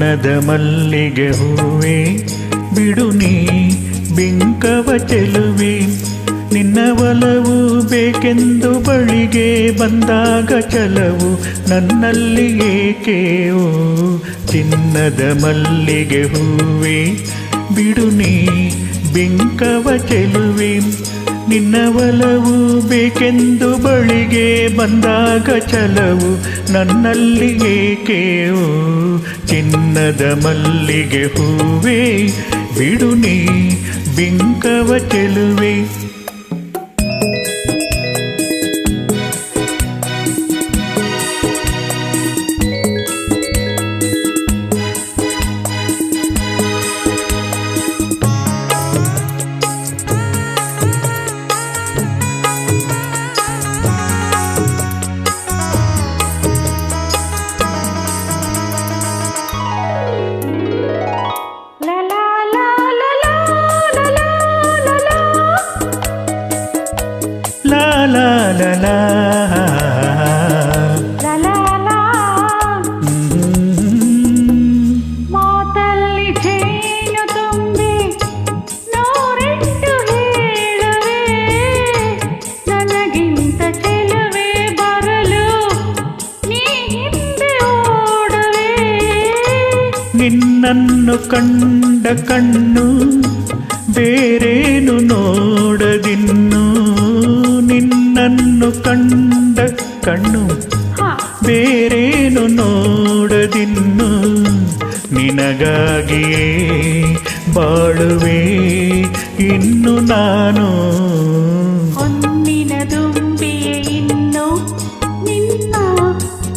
ಚಿನ್ನದ ಮಲ್ಲಿಗೆ ಹೂವೆ ಬಿಡು ನೀ ಬಿಂಕವ ಚೆಲುವೆ ನಿನ್ನ ಒಲವು ಬೇಕೆಂದು ಬಳಿಗೆ ಬಂದಾಗ ಚಲವು ನನ್ನಲ್ಲಿ ಏಕೆ ಓ ಚಿನ್ನದ ಮಲ್ಲಿಗೆ ಹೂವೆ ಬಿಡು ನೀ ಬಿಂಕವ ಚೆಲುವೆ ನಿನ್ನ ಒಲವು ಬೇಕೆಂದು ಬಳಿಗೆ ಬಂದಾಗ ಚಲವು ನನ್ನಲ್ಲಿ ಏಕೆ ಓ ಚಿನ್ನದ ಮಲ್ಲಿಗೆ ಹೂವೆ ಬಿಡು ನೀ ಬಿಂಕವ ಚೆಲುವೆ la la la la la la ಮಾತಲ್ಲಿ ಜೇನು ತುಂಬಿ ನೂರೆಂಟು ಹೇಳುವೆ ನನಗಿಂತ ಚೆಲುವೆ ಬರಲು ನೀ ಹಿಂದೆ ಓಡುವೆ ನಿನ್ನನ್ನು ಕಂಡ ಕಣ್ಣು ಬೇರೇನು ನೋಡದಿನ್ನು ನಿನ್ನನ್ನು ಕಂಡ ಕಣ್ಣು ಬೇರೇನು ನೋಡದಿನ್ನು ನಿನಗಾಗಿಯೇ ಬಾಳುವೆ ಇನ್ನು ನಾನು ಹೊನ್ನಿನ ದುಂಬಿಯೇ ಇನ್ನು ನಿನ್ನ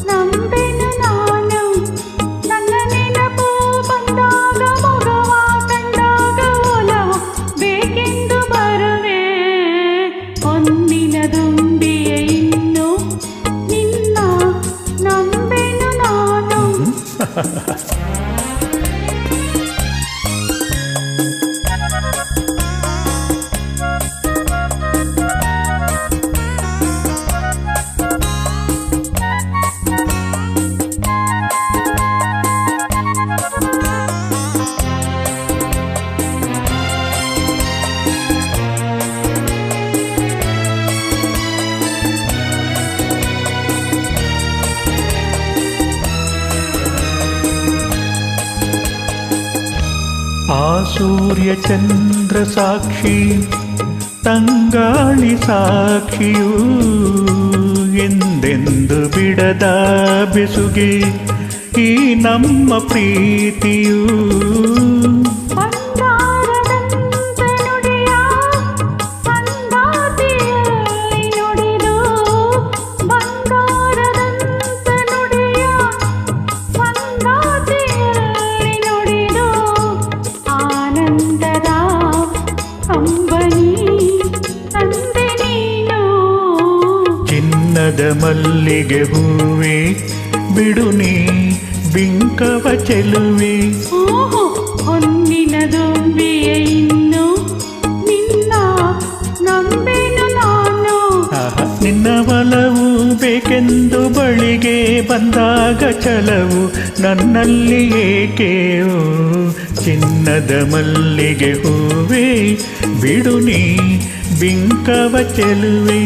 ನಂಬೆನು ನಾನು ನನ್ನ ನೆನಪು ಬಂದಾಗ ಮಗವ ಕಂಡಾಗ ಒಲವು ಬೇಕೆಂದು ಬರುವೆ ಹೊನ್ನಿನ ದುಂಬಿಯೇ ಇನ್ನು ನಿನ್ನ ನಂಬೆನು ನಾನು ಆ ಸೂರ್ಯ ಚಂದ್ರ ಸಾಕ್ಷಿ ತಂಗಾಳಿ ಸಾಕ್ಷಿಯೂ ಎಂದೆಂದು ಬಿಡದ ಬೆಸುಗೆ ಈ ನಮ್ಮ ಪ್ರೀತಿಯೂ ಚಿನ್ನದ ಮಲ್ಲಿಗೆ ಹೂವೆ ಬಿಡು ನೀ ಬಿಂಕವ ಚೆಲುವೆ ಹೊನ್ನಿನ ದುಂಬಿಯೇ ಇನ್ನು ನಿನ್ನ ನಂಬೆನು ನಾನು ನಿನ್ನ ಒಲವು ಬೇಕೆಂದು ಬಳಿಗೆ ಬಂದಾಗ ಚಲವು ನನ್ನಲ್ಲಿ ಏಕೆ ಓ ಚಿನ್ನದ ಮಲ್ಲಿಗೆ ಹೂವೆ ಬಿಡು ನೀ ಬಿಂಕವ ಚೆಲುವೆ